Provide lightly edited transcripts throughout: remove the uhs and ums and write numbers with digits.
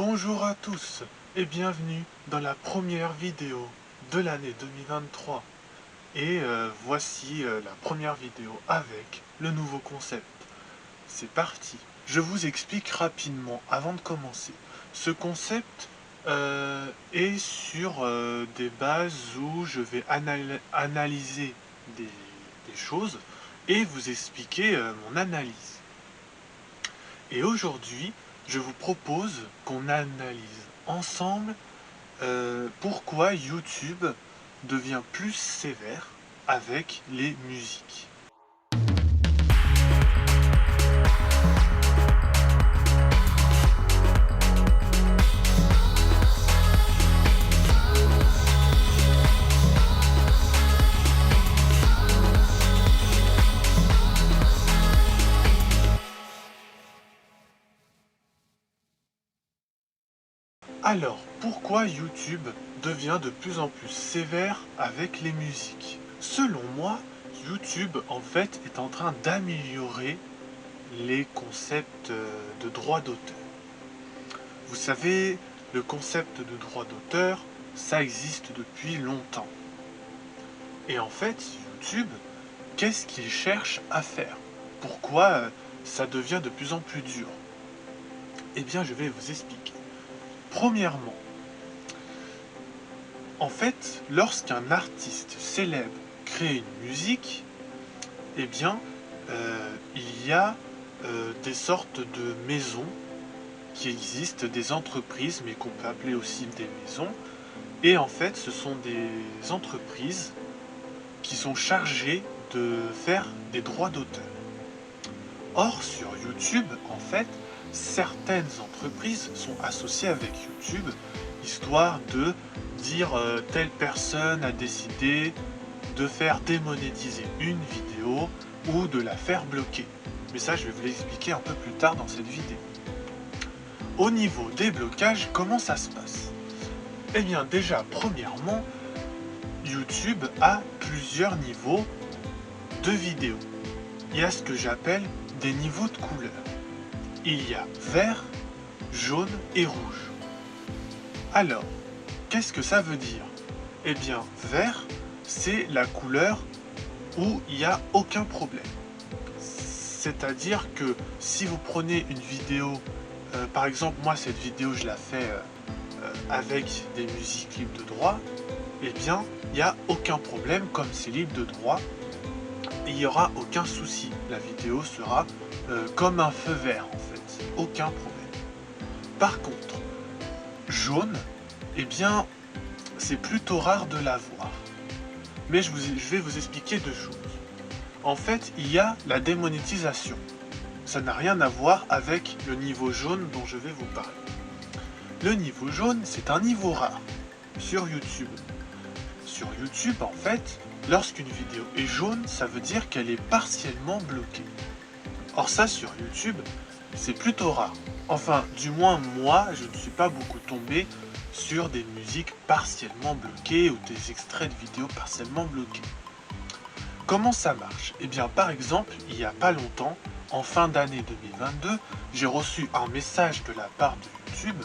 Bonjour à tous et bienvenue dans la première vidéo de l'année 2023. Et voici la première vidéo avec le nouveau concept. C'est parti. Je vous explique rapidement avant de commencer. Ce concept est sur des bases où je vais analyser des choses et vous expliquer mon analyse. Et aujourd'hui, je vous propose qu'on analyse ensemble pourquoi YouTube devient plus sévère avec les musiques. Alors, pourquoi YouTube devient de plus en plus sévère avec les musiques? Selon moi, YouTube en fait est en train d'améliorer les concepts de droit d'auteur. Vous savez, le concept de droit d'auteur, ça existe depuis longtemps. Et en fait, YouTube, qu'est-ce qu'il cherche à faire? Pourquoi ça devient de plus en plus dur? Eh bien, je vais vous expliquer. Premièrement, en fait, lorsqu'un artiste célèbre crée une musique, eh bien, il y a des sortes de maisons qui existent, des entreprises, mais qu'on peut appeler aussi des maisons. Et en fait, ce sont des entreprises qui sont chargées de faire des droits d'auteur. Or, sur YouTube, en fait, certaines entreprises sont associées avec YouTube, histoire de dire telle personne a décidé de faire démonétiser une vidéo ou de la faire bloquer. Mais ça, je vais vous l'expliquer un peu plus tard dans cette vidéo. Au niveau des blocages, comment ça se passe? Eh bien, déjà, premièrement, YouTube a plusieurs niveaux de vidéos. Il y a ce que j'appelle des niveaux de couleurs. Il y a vert, jaune et rouge. Alors, qu'est-ce que ça veut dire? Eh bien, vert, c'est la couleur où il n'y a aucun problème. C'est-à-dire que si vous prenez une vidéo, par exemple, moi cette vidéo je la fais avec des musiques libres de droit, eh bien, il n'y a aucun problème, comme c'est libre de droit, il n'y aura aucun souci. La vidéo sera comme un feu vert en fait, aucun problème. Par contre, jaune, eh bien, c'est plutôt rare de la voir. Mais je vais vous expliquer deux choses. En fait, il y a la démonétisation. Ça n'a rien à voir avec le niveau jaune dont je vais vous parler. Le niveau jaune, c'est un niveau rare sur YouTube. Sur YouTube, en fait, lorsqu'une vidéo est jaune, ça veut dire qu'elle est partiellement bloquée. Or ça, sur YouTube, c'est plutôt rare. Enfin, du moins, moi, je ne suis pas beaucoup tombé sur des musiques partiellement bloquées ou des extraits de vidéos partiellement bloqués. Comment ça marche? Eh bien, par exemple, il n'y a pas longtemps, en fin d'année 2022, j'ai reçu un message de la part de YouTube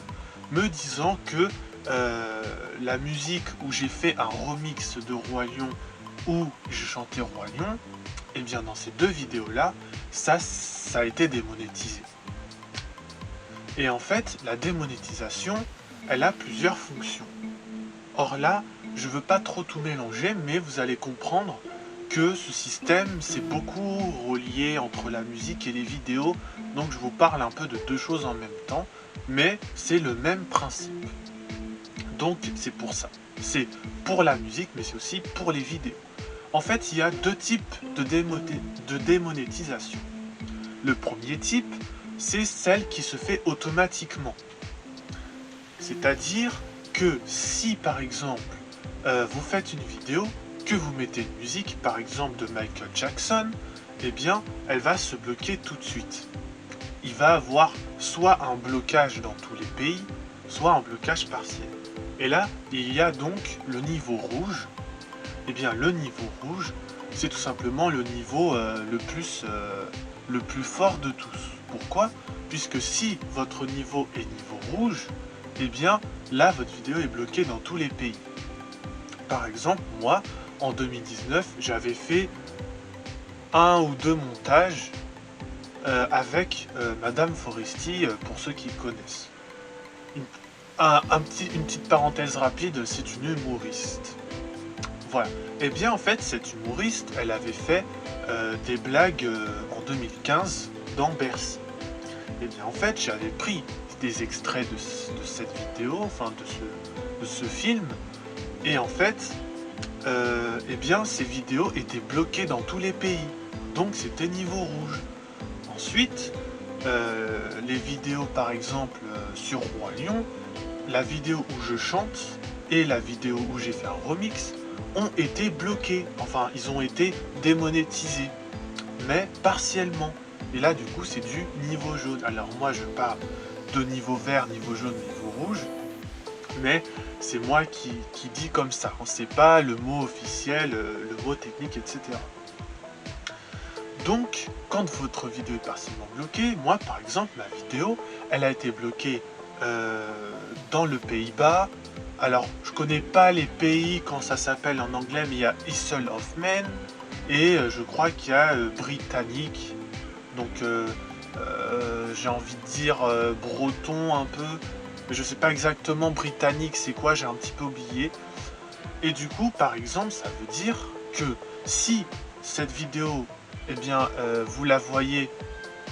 me disant que la musique où j'ai fait un remix de Roi Lion où je chantais Roi Lion, eh bien dans ces deux vidéos-là, ça a été démonétisé. Et en fait, la démonétisation, elle a plusieurs fonctions. Or là, je ne veux pas trop tout mélanger, mais vous allez comprendre que ce système, c'est beaucoup relié entre la musique et les vidéos, donc je vous parle un peu de deux choses en même temps, mais c'est le même principe. Donc c'est pour ça. C'est pour la musique, mais c'est aussi pour les vidéos. En fait, il y a deux types de démonétisation. Le premier type, c'est celle qui se fait automatiquement. C'est-à-dire que si, par exemple, vous faites une vidéo, que vous mettez une musique, par exemple de Michael Jackson, eh bien, elle va se bloquer tout de suite. Il va avoir soit un blocage dans tous les pays, soit un blocage partiel. Et là, il y a donc le niveau rouge. Eh bien, le niveau rouge, c'est tout simplement le niveau le plus fort de tous. Pourquoi? puisque si votre niveau est niveau rouge, eh bien là votre vidéo est bloquée dans tous les pays. Par exemple, moi, en 2019, j'avais fait 1 ou 2 montages avec Madame Foresti, pour ceux qui connaissent. Une petite parenthèse rapide, c'est une humoriste. Voilà. Et bien en fait, cette humoriste, elle avait fait des blagues en 2015 dans Bercy. Et bien en fait, j'avais pris des extraits de cette vidéo, enfin de ce film, et en fait, eh bien ces vidéos étaient bloquées dans tous les pays. Donc c'était niveau rouge. Ensuite, les vidéos par exemple sur Roi Lion, la vidéo où je chante et la vidéo où j'ai fait un remix ont été bloqués, enfin ils ont été démonétisés, mais partiellement. Et là du coup c'est du niveau jaune. Alors moi je parle de niveau vert, niveau jaune, niveau rouge, mais c'est moi qui dis comme ça, c'est pas le mot officiel, le mot technique, etc. Donc quand votre vidéo est partiellement bloquée, moi par exemple ma vidéo elle a été bloquée dans le Pays-Bas. Alors, je connais pas les pays quand ça s'appelle en anglais, mais il y a Isle of Man et je crois qu'il y a britannique. Donc, j'ai envie de dire breton un peu, mais je sais pas exactement britannique c'est quoi, j'ai un petit peu oublié. Et du coup, par exemple, ça veut dire que si cette vidéo, eh bien, vous la voyez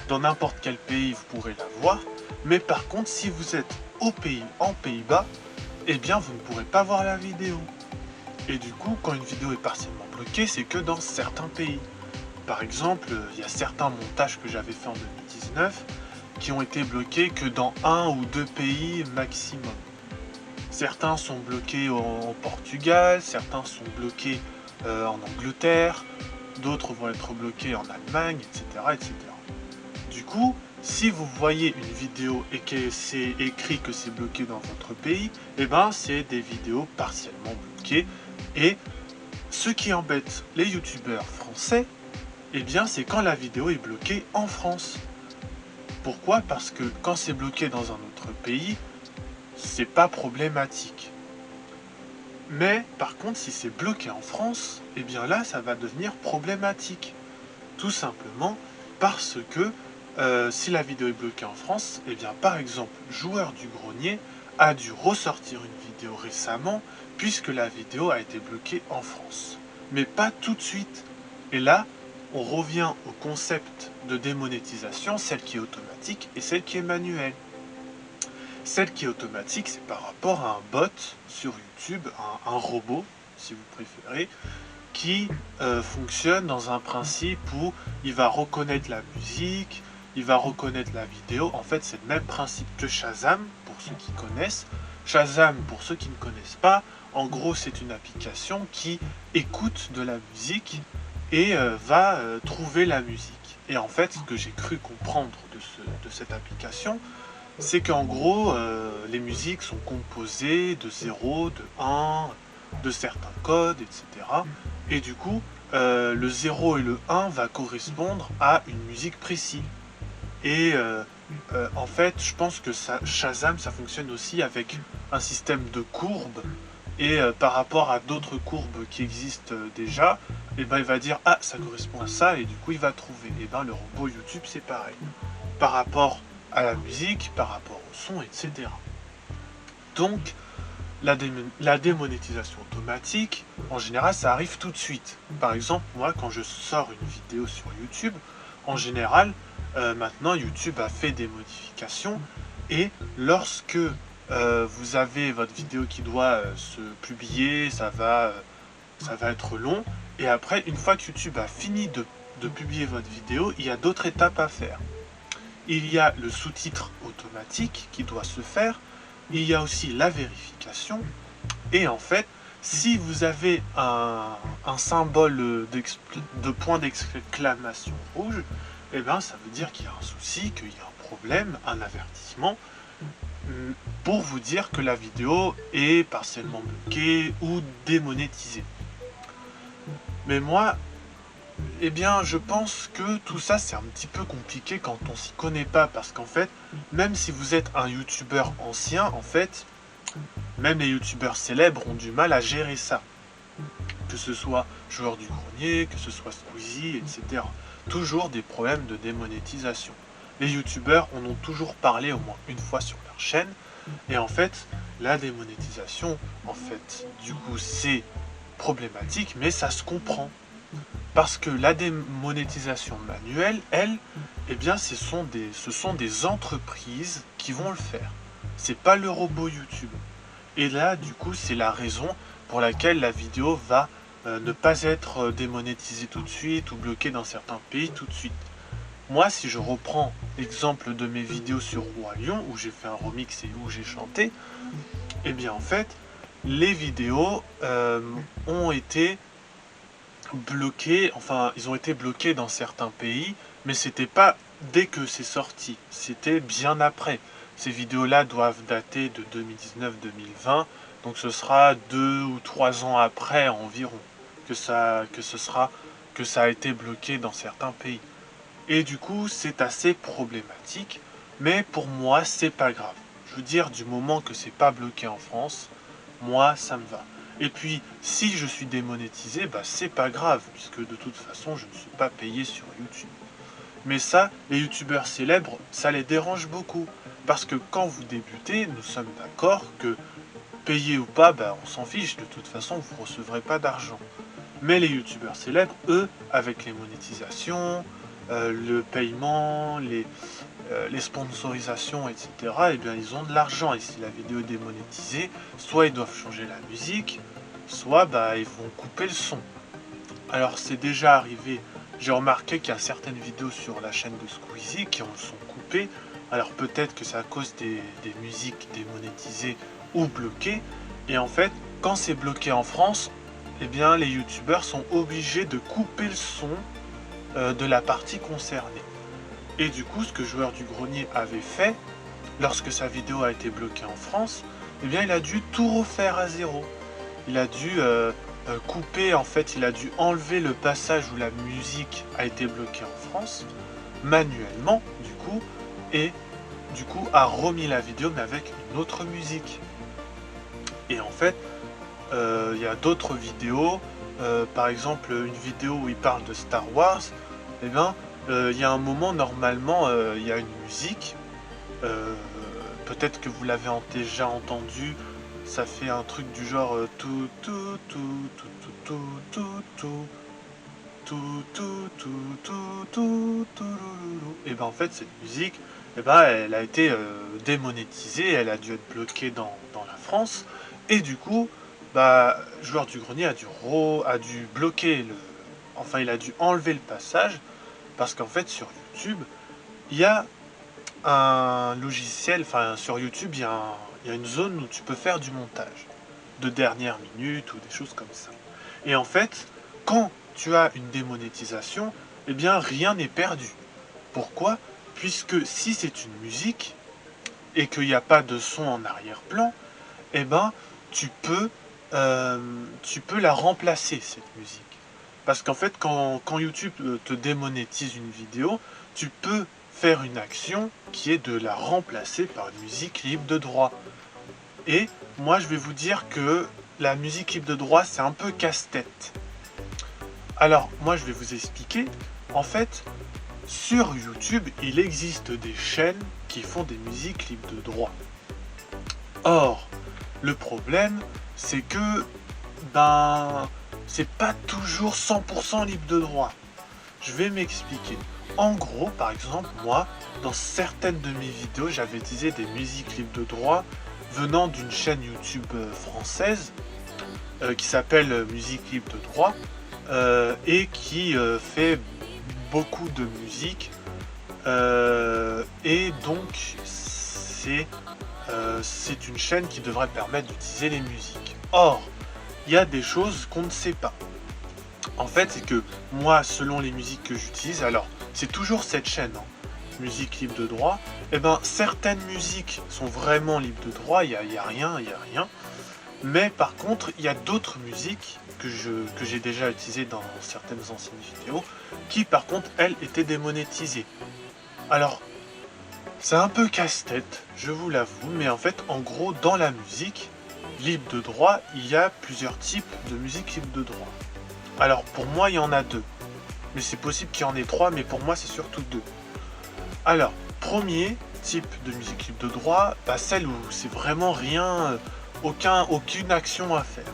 dans n'importe quel pays, vous pourrez la voir. Mais par contre, si vous êtes en Pays-Bas, eh bien vous ne pourrez pas voir la vidéo. Et du coup, quand une vidéo est partiellement bloquée, c'est que dans certains pays. Par exemple, il y a certains montages que j'avais fait en 2019 qui ont été bloqués que dans 1 ou 2 pays maximum. Certains sont bloqués en Portugal, certains sont bloqués en Angleterre, d'autres vont être bloqués en Allemagne, etc., etc. Du coup, si vous voyez une vidéo et que c'est écrit que c'est bloqué dans votre pays, eh ben c'est des vidéos partiellement bloquées. Et ce qui embête les youtubeurs français, eh bien c'est quand la vidéo est bloquée en France. Pourquoi? Parce que quand c'est bloqué dans un autre pays, c'est pas problématique. Mais par contre, si c'est bloqué en France, eh bien là, ça va devenir problématique. Tout simplement parce que si la vidéo est bloquée en France, eh bien par exemple, Joueur du Grenier a dû ressortir une vidéo récemment puisque la vidéo a été bloquée en France. Mais pas tout de suite. Et là, on revient au concept de démonétisation, celle qui est automatique et celle qui est manuelle. Celle qui est automatique, c'est par rapport à un bot sur YouTube, un robot, si vous préférez, qui fonctionne dans un principe où il va reconnaître la musique, il va reconnaître la vidéo. En fait, c'est le même principe que Shazam, pour ceux qui connaissent. Shazam, pour ceux qui ne connaissent pas, en gros, c'est une application qui écoute de la musique et va trouver la musique. Et en fait, ce que j'ai cru comprendre de cette application, c'est qu'en gros, les musiques sont composées de 0, de 1, de certains codes, etc. Et du coup, le 0 et le 1 va correspondre à une musique précise. Et en fait, je pense que Shazam, ça fonctionne aussi avec un système de courbes. Et par rapport à d'autres courbes qui existent déjà, et ben, il va dire « Ah, ça correspond à ça » et du coup, il va trouver. Et ben, le robot YouTube, c'est pareil. Par rapport à la musique, par rapport au son, etc. Donc, la démonétisation automatique, en général, ça arrive tout de suite. Par exemple, moi, quand je sors une vidéo sur YouTube, en général, maintenant, YouTube a fait des modifications et lorsque vous avez votre vidéo qui doit se publier, ça va être long. Et après, une fois que YouTube a fini de publier votre vidéo, il y a d'autres étapes à faire. Il y a le sous-titre automatique qui doit se faire. Il y a aussi la vérification. Et en fait, si vous avez un symbole de point d'exclamation rouge, eh ben, ça veut dire qu'il y a un souci, qu'il y a un problème, un avertissement, pour vous dire que la vidéo est partiellement bloquée ou démonétisée. Mais moi, Eh bien, je pense que tout ça, c'est un petit peu compliqué quand on s'y connaît pas, parce qu'en fait, même si vous êtes un youtubeur ancien, en fait, même les youtubeurs célèbres ont du mal à gérer ça. Que ce soit Joueur du Grenier, que ce soit Squeezie, etc. Toujours des problèmes de démonétisation. Les youtubeurs en ont toujours parlé au moins une fois sur leur chaîne, et en fait, la démonétisation, en fait, du coup, c'est problématique, mais ça se comprend. Parce que la démonétisation manuelle, elle, eh bien, ce sont des entreprises qui vont le faire. C'est pas le robot YouTube. Et là, du coup, c'est la raison pour laquelle la vidéo va ne pas être démonétisée tout de suite ou bloquée dans certains pays tout de suite. Moi, si je reprends l'exemple de mes vidéos sur Roi Lion, où j'ai fait un remix et où j'ai chanté, eh bien, en fait, les vidéos ont été bloqués, enfin ils ont été bloqués dans certains pays, mais c'était pas dès que c'est sorti, c'était bien après. Ces vidéos-là doivent dater de 2019-2020, donc ce sera 2 ou 3 ans après environ que ça a été bloqué dans certains pays. Et du coup, c'est assez problématique, mais pour moi, c'est pas grave. Je veux dire, du moment que c'est pas bloqué en France, moi, ça me va. Et puis, si je suis démonétisé, bah c'est pas grave, puisque de toute façon, je ne suis pas payé sur YouTube. Mais ça, les youtubeurs célèbres, ça les dérange beaucoup. Parce que quand vous débutez, nous sommes d'accord que payé ou pas, bah on s'en fiche, de toute façon, vous ne recevrez pas d'argent. Mais les youtubeurs célèbres, eux, avec les monétisations, le paiement, les sponsorisations, etc., eh bien, ils ont de l'argent. Et si la vidéo est démonétisée, soit ils doivent changer la musique, soit bah, ils vont couper le son. Alors, c'est déjà arrivé. J'ai remarqué qu'il y a certaines vidéos sur la chaîne de Squeezie qui ont le son coupé. Alors, peut-être que c'est à cause des musiques démonétisées ou bloquées. Et en fait, quand c'est bloqué en France, eh bien, les youtubeurs sont obligés de couper le son de la partie concernée. Et du coup, ce que Joueur du Grenier avait fait, lorsque sa vidéo a été bloquée en France, eh bien, il a dû tout refaire à zéro. Il a dû couper, en fait, il a dû enlever le passage où la musique a été bloquée en France, manuellement, du coup, et du coup, a remis la vidéo, mais avec une autre musique. Et en fait, il y a d'autres vidéos, par exemple, une vidéo où il parle de Star Wars, eh bien, il y a un moment, normalement, il y a une musique. Peut-être que vous l'avez déjà entendu. Ça fait un truc du genre tout tout tout tout tout tout tout tout tout tout tout tout tout. Et ben en fait cette musique, eh ben elle a été démonétisée, elle a dû être bloquée dans la France. Et du coup, bah Joueur du Grenier a dû bloquer enfin il a dû enlever le passage. Parce qu'en fait, sur YouTube, il y a un logiciel, enfin sur YouTube, il y a une zone où tu peux faire du montage de dernière minute ou des choses comme ça. Et en fait, quand tu as une démonétisation, eh bien rien n'est perdu. Pourquoi? Puisque si c'est une musique et qu'il n'y a pas de son en arrière-plan, eh ben tu peux la remplacer cette musique. Parce qu'en fait, quand YouTube te démonétise une vidéo, tu peux faire une action qui est de la remplacer par une musique libre de droit. Et moi, je vais vous dire que la musique libre de droit, c'est un peu casse-tête. Alors, moi, je vais vous expliquer. En fait, sur YouTube, il existe des chaînes qui font des musiques libres de droit. Or, le problème, c'est que, c'est pas toujours 100% libre de droit. Je vais m'expliquer. En gros, par exemple, moi, dans certaines de mes vidéos, j'avais utilisé des musiques libres de droit venant d'une chaîne YouTube française qui s'appelle Musique libre de droit et qui fait beaucoup de musique et donc c'est une chaîne qui devrait permettre d'utiliser les musiques. Or, il y a des choses qu'on ne sait pas. En fait, c'est que moi, selon les musiques que j'utilise, alors c'est toujours cette chaîne, hein, musique libre de droit, et ben certaines musiques sont vraiment libres de droit, il y a rien, mais par contre, il y a d'autres musiques que j'ai déjà utilisées dans certaines anciennes vidéos, qui par contre, elles, étaient démonétisées. Alors, c'est un peu casse-tête, je vous l'avoue, mais en fait, en gros, dans la musique libre de droit, il y a plusieurs types de musique libre de droit. Alors, pour moi, il y en a deux. Mais c'est possible qu'il y en ait trois, mais pour moi, c'est surtout deux. Alors, premier type de musique libre de droit, celle où c'est vraiment rien, aucune action à faire.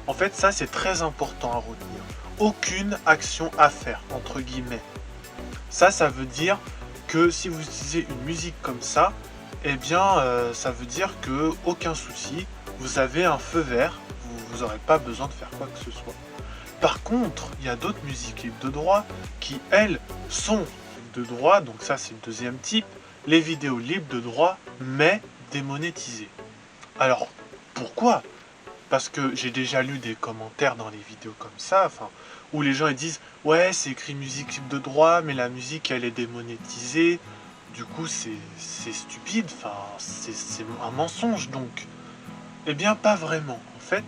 En fait, ça, c'est très important à retenir. Aucune action à faire, entre guillemets. Ça veut dire que si vous utilisez une musique comme ça, eh bien, ça veut dire que aucun souci, vous avez un feu vert, vous n'aurez pas besoin de faire quoi que ce soit. Par contre, il y a d'autres musiques libres de droit qui, elles, sont libres de droit, donc ça c'est le deuxième type, les vidéos libres de droit, mais démonétisées. Alors, pourquoi ? Parce que j'ai déjà lu des commentaires dans les vidéos comme ça, où les gens ils disent « Ouais, c'est écrit musique libre de droit, mais la musique elle est démonétisée. » Du coup, c'est stupide, c'est un mensonge donc. Eh bien, pas vraiment. En fait,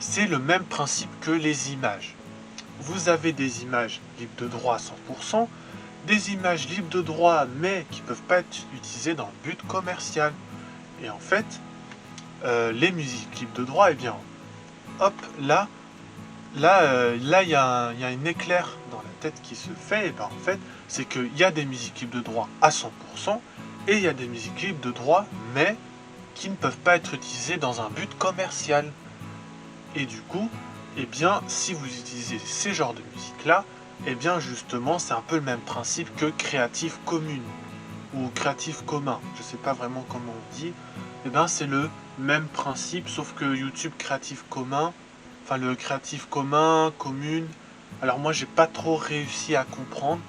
c'est le même principe que les images. Vous avez des images libres de droit à 100%, des images libres de droit mais qui ne peuvent pas être utilisées dans le but commercial. Et en fait, les musiques libres de droit, eh bien, hop, là, il y a une éclair dans la tête qui se fait, et ben en fait, c'est qu'il y a des musiques libres de droit à 100%, et il y a des musiques libres de droit, mais qui ne peuvent pas être utilisées dans un but commercial. Et du coup, eh bien, si vous utilisez ces genres de musique-là, eh bien, justement, c'est un peu le même principe que Creative Commons, ou Creative Commun, je sais pas vraiment comment on dit, eh bien, c'est le même principe, sauf que YouTube Creative Commun, le Creative Commun, commune, alors moi, j'ai pas trop réussi à comprendre,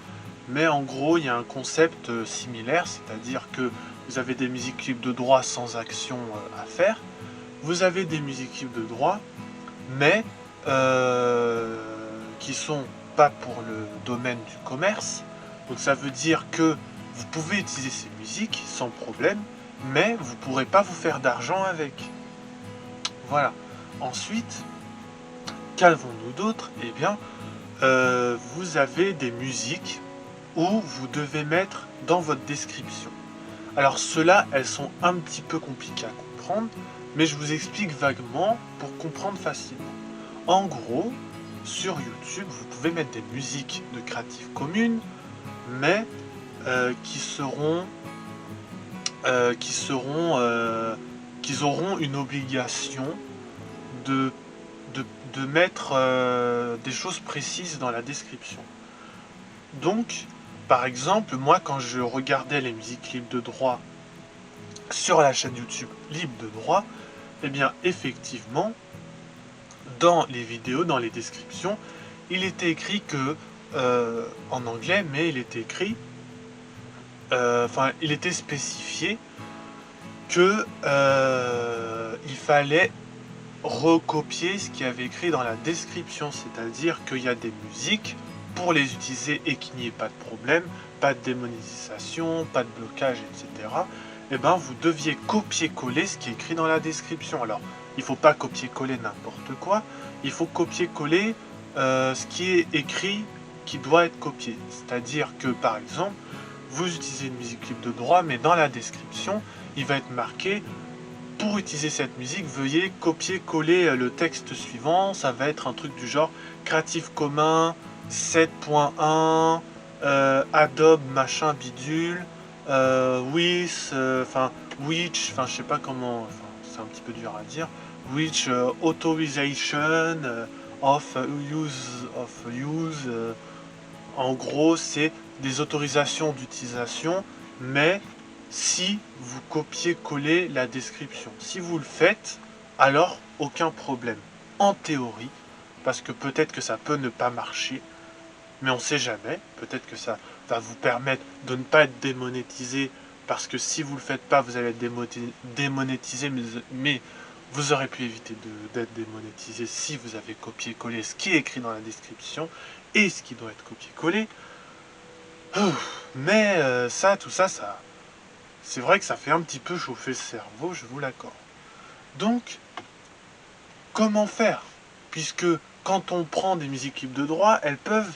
mais en gros, il y a un concept similaire, c'est-à-dire que vous avez des musiques libres de droit sans action à faire, vous avez des musiques libres de droit, mais qui sont pas pour le domaine du commerce. Donc ça veut dire que vous pouvez utiliser ces musiques sans problème, mais vous ne pourrez pas vous faire d'argent avec. Voilà. Ensuite, qu'avons-nous d'autre ? Eh bien, vous avez des musiques où vous devez mettre dans votre description. Alors ceux-là, elles sont un petit peu compliquées à comprendre, mais je vous explique vaguement pour comprendre facilement. En gros, sur YouTube, vous pouvez mettre des musiques de Creative Commons, mais qui auront une obligation de mettre des choses précises dans la description. Donc, par exemple, moi quand je regardais les musiques libres de droit sur la chaîne YouTube libre de droit, eh bien effectivement, dans les vidéos, dans les descriptions, il était écrit que, en anglais, mais il était écrit, il était spécifié que il fallait recopier ce qu'il y avait écrit dans la description, c'est-à-dire qu'il y a des musiques pour les utiliser et qu'il n'y ait pas de problème, pas de démonétisation, pas de blocage, etc. Et ben vous deviez copier-coller ce qui est écrit dans la description. Alors, il ne faut pas copier-coller n'importe quoi, il faut copier-coller ce qui est écrit qui doit être copié. C'est-à-dire que, par exemple, vous utilisez une musique libre de droit, mais dans la description, il va être marqué « Pour utiliser cette musique, veuillez copier-coller le texte suivant ». Ça va être un truc du genre « Creative Commons 7.1 Adobe machin bidule with which, je sais pas comment, c'est un petit peu dur à dire, which authorization of use ». En gros, c'est des autorisations d'utilisation, mais si vous copiez-collez la description. Si vous le faites, alors aucun problème. En théorie, parce que peut-être que ça peut ne pas marcher, mais on ne sait jamais. Peut-être que ça va vous permettre de ne pas être démonétisé, parce que si vous ne le faites pas, vous allez être démonétisé, mais vous aurez pu éviter d'être démonétisé si vous avez copié-collé ce qui est écrit dans la description et ce qui doit être copié-collé. Mais tout ça, c'est vrai que ça fait un petit peu chauffer le cerveau, je vous l'accorde. Donc, comment faire ? puisque quand on prend des musiques libres de droit, elles peuvent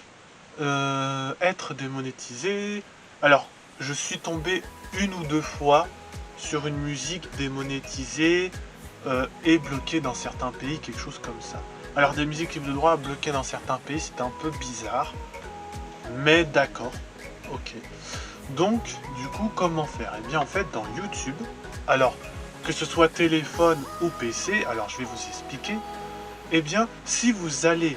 être démonétisées. Alors, je suis tombé 1 ou 2 fois sur une musique démonétisée et bloquée dans certains pays, quelque chose comme ça. Alors, des musiques libres de droit bloquées dans certains pays, c'est un peu bizarre, mais d'accord, ok. Donc, du coup, comment faire? Eh bien, en fait, dans YouTube, alors, que ce soit téléphone ou PC, alors je vais vous expliquer. Eh bien, si vous allez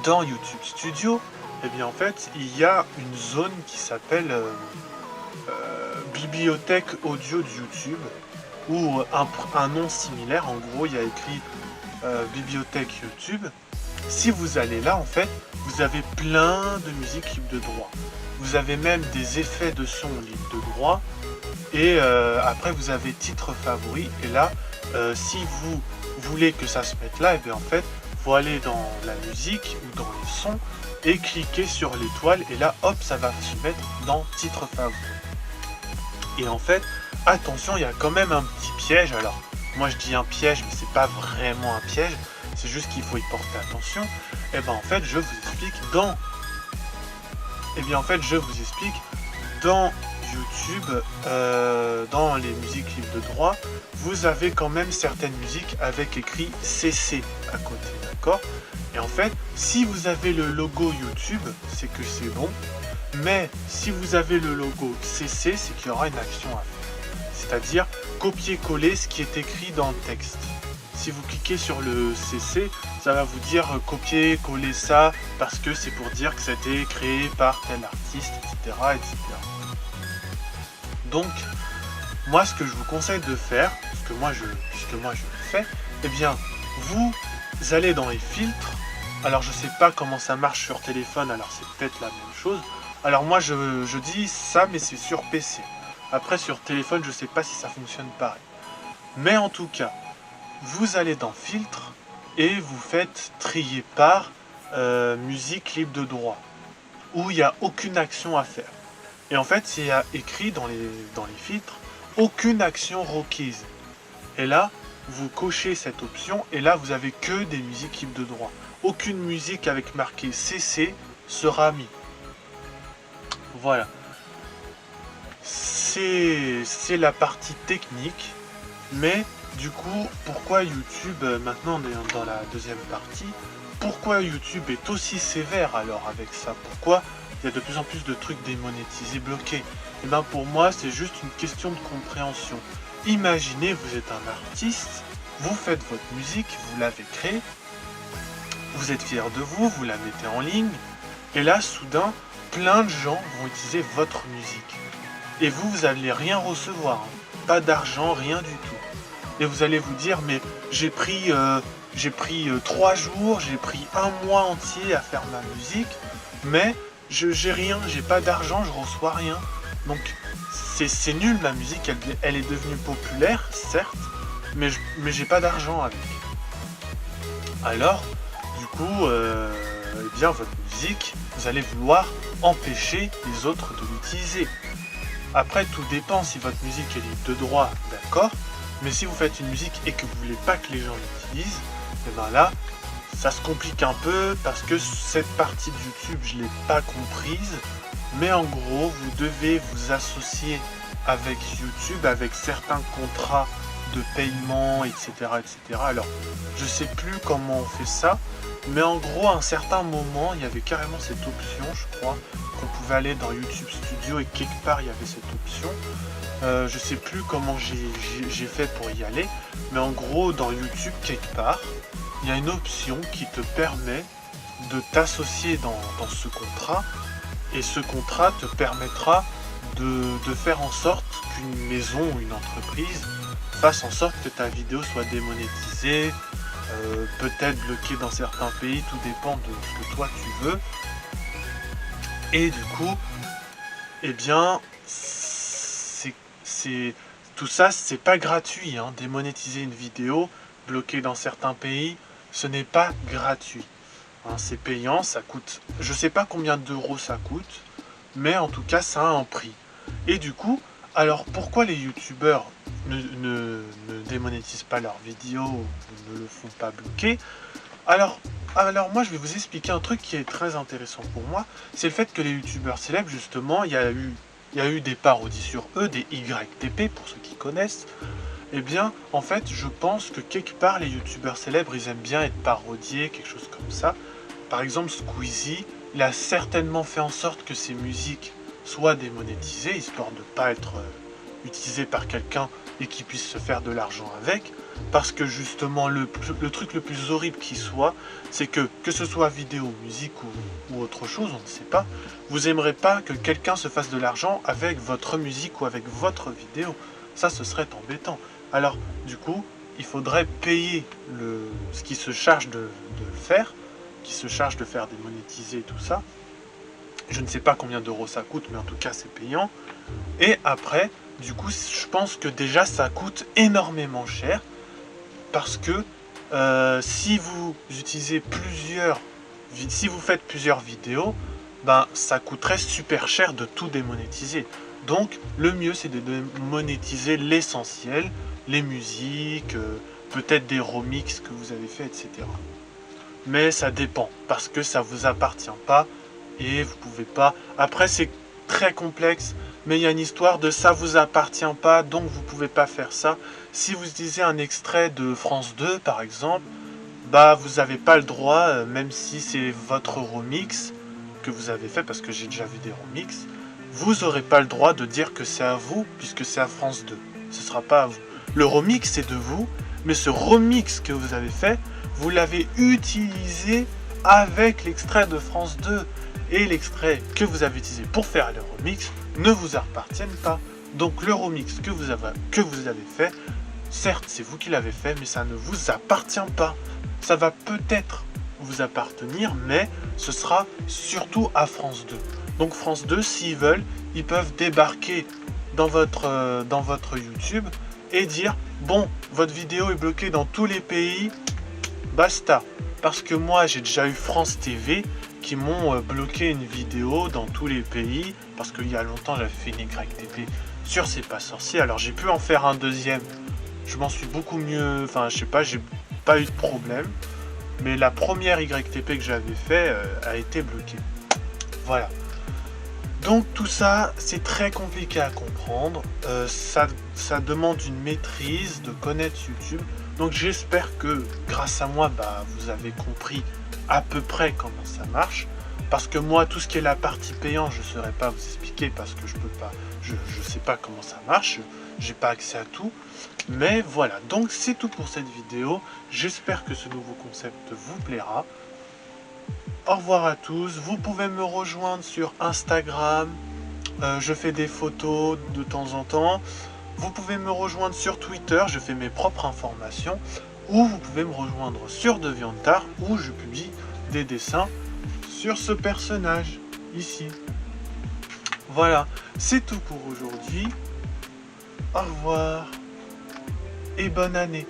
dans YouTube Studio, eh bien, en fait, il y a une zone qui s'appelle bibliothèque audio de YouTube, ou un nom similaire. En gros, il y a écrit bibliothèque YouTube. Si vous allez là, en fait, vous avez plein de musique libre de droit. Vous avez même des effets de son libre de droit. Et après, vous avez titre favori. Et là, si vous voulez que ça se mette là, et bien en fait, faut aller dans la musique ou dans les sons et cliquer sur l'étoile. Et là, hop, ça va se mettre dans titre favori. Et en fait, attention, il y a quand même un petit piège. Alors, moi je dis un piège, mais c'est pas vraiment un piège. C'est juste qu'il faut y porter attention. Et ben en fait, je vous explique dans... Et bien en fait, je vous explique dans YouTube, dans les musiques libres de droit, vous avez quand même certaines musiques avec écrit CC à côté, d'accord? Et en fait, si vous avez le logo YouTube, c'est que c'est bon. Mais si vous avez le logo CC, c'est qu'il y aura une action à faire. C'est-à-dire copier-coller ce qui est écrit dans le texte. Si vous cliquez sur le CC, ça va vous dire copier-coller ça parce que c'est pour dire que c'était créé par tel artiste, etc., etc. Donc, moi, ce que je vous conseille de faire, puisque moi je le fais, eh bien, vous allez dans les filtres. Alors, je sais pas comment ça marche sur téléphone, alors c'est peut-être la même chose. Alors moi je dis ça, mais c'est sur PC. Après sur téléphone, je sais pas si ça fonctionne pareil. Mais en tout cas, vous allez dans filtre et vous faites trier par musique libre de droit, où il n'y a aucune action à faire. Et en fait, il y a écrit dans les filtres, aucune action requise. Et là, vous cochez cette option et là, vous avez que des musiques libres de droit. Aucune musique avec marqué CC sera mise. Voilà, c'est la partie technique, mais du coup, pourquoi YouTube, maintenant on est dans la deuxième partie, pourquoi YouTube est aussi sévère alors avec ça? Pourquoi il y a de plus en plus de trucs démonétisés, bloqués? Et bien pour moi, c'est juste une question de compréhension. Imaginez, vous êtes un artiste, vous faites votre musique, vous l'avez créée, vous êtes fier de vous, vous la mettez en ligne, et là, soudain, plein de gens vont utiliser votre musique. Et vous allez rien recevoir. Hein. Pas d'argent, rien du tout. Et vous allez vous dire, mais j'ai pris 3 jours, j'ai pris 1 mois entier à faire ma musique, mais j'ai rien, j'ai pas d'argent, je reçois rien. Donc c'est nul, ma musique, elle est devenue populaire, certes, mais j'ai pas d'argent avec. Alors, du coup, eh bien votre musique, vous allez vouloir empêcher les autres de l'utiliser. Après, tout dépend si votre musique est libre de droit, d'accord, mais si vous faites une musique et que vous voulez pas que les gens l'utilisent, et bien là, ça se complique un peu parce que cette partie de YouTube, je l'ai pas comprise, mais en gros, vous devez vous associer avec YouTube, avec certains contrats de paiement, etc., etc. Alors, je sais plus comment on fait ça, mais en gros, à un certain moment, il y avait carrément cette option, je crois, qu'on pouvait aller dans YouTube Studio et quelque part, il y avait cette option. Je sais plus comment j'ai fait pour y aller, mais en gros, dans YouTube, quelque part, il y a une option qui te permet de t'associer dans ce contrat, et ce contrat te permettra de faire en sorte qu'une maison ou une entreprise fasse en sorte que ta vidéo soit démonétisée, peut-être bloquée dans certains pays, tout dépend de ce que toi tu veux. Et du coup, eh bien, tout ça, c'est pas gratuit, hein. Démonétiser une vidéo, bloquée dans certains pays, ce n'est pas gratuit. Hein, c'est payant, ça coûte, je sais pas combien d'euros ça coûte, mais en tout cas, ça a un prix. Et du coup, alors pourquoi les youtubeurs ne démonétisent pas leurs vidéos ou ne le font pas bloquer? Alors moi je vais vous expliquer un truc qui est très intéressant pour moi, c'est le fait que les youtubeurs célèbres justement, il y a eu des parodies sur eux, des YTP pour ceux qui connaissent. Eh bien en fait je pense que quelque part les youtubeurs célèbres ils aiment bien être parodiés, quelque chose comme ça. Par exemple Squeezie, il a certainement fait en sorte que ses musiques soient démonétisées, histoire de ne pas être utilisées par quelqu'un et qui puisse se faire de l'argent avec. Parce que justement le truc le plus horrible qui soit, c'est que ce soit vidéo, musique ou autre chose, on ne sait pas, vous aimerez pas que quelqu'un se fasse de l'argent avec votre musique ou avec votre vidéo. Ça, ce serait embêtant. Alors, du coup, il faudrait payer ce qui se charge de le faire, qui se charge de faire démonétiser tout ça. Je ne sais pas combien d'euros ça coûte, mais en tout cas, c'est payant. Et après, du coup, je pense que déjà, ça coûte énormément cher. Parce que si vous utilisez si vous faites plusieurs vidéos, ben ça coûterait super cher de tout démonétiser. Donc le mieux c'est de démonétiser l'essentiel, les musiques, peut-être des remixes que vous avez fait, etc. Mais ça dépend, parce que ça vous appartient pas et vous pouvez pas. Après c'est très complexe, mais il y a une histoire de ça vous appartient pas, donc vous pouvez pas faire ça. Si vous utilisez un extrait de France 2 par exemple, bah vous n'avez pas le droit, même si c'est votre remix que vous avez fait, parce que j'ai déjà vu des remixes, vous n'aurez pas le droit de dire que c'est à vous, puisque c'est à France 2. Ce sera pas à vous. Le remix c'est de vous, mais ce remix que vous avez fait, vous l'avez utilisé avec l'extrait de France 2. Et l'extrait que vous avez utilisé pour faire le remix ne vous appartiennent pas. Donc le remix que vous avez fait, certes c'est vous qui l'avez fait, mais ça ne vous appartient pas. Ça va peut-être vous appartenir, mais ce sera surtout à France 2. Donc France 2, s'ils veulent, ils peuvent débarquer dans votre YouTube et dire « Bon, votre vidéo est bloquée dans tous les pays, basta ». Parce que moi, j'ai déjà eu France TV qui m'ont bloqué une vidéo dans tous les pays, parce qu'il y a longtemps, j'avais fait une YTP sur C'est pas sorcier. Alors j'ai pu en faire un deuxième, je m'en suis beaucoup mieux, enfin je sais pas, j'ai pas eu de problème. Mais la première YTP que j'avais fait a été bloquée. Voilà. Donc tout ça, c'est très compliqué à comprendre. Ça demande une maîtrise, de connaître YouTube. Donc j'espère que grâce à moi, vous avez compris à peu près comment ça marche. Parce que moi, tout ce qui est la partie payante, je ne saurais pas vous expliquer parce que je peux pas, je sais pas comment ça marche. J'ai pas accès à tout. Mais voilà, donc c'est tout pour cette vidéo. J'espère que ce nouveau concept vous plaira. Au revoir à tous. Vous pouvez me rejoindre sur Instagram. Je fais des photos de temps en temps. Vous pouvez me rejoindre sur Twitter. Je fais mes propres informations. Ou vous pouvez me rejoindre sur DeviantArt où je publie des dessins sur ce personnage ici. Voilà, c'est tout pour aujourd'hui. Au revoir et bonne année.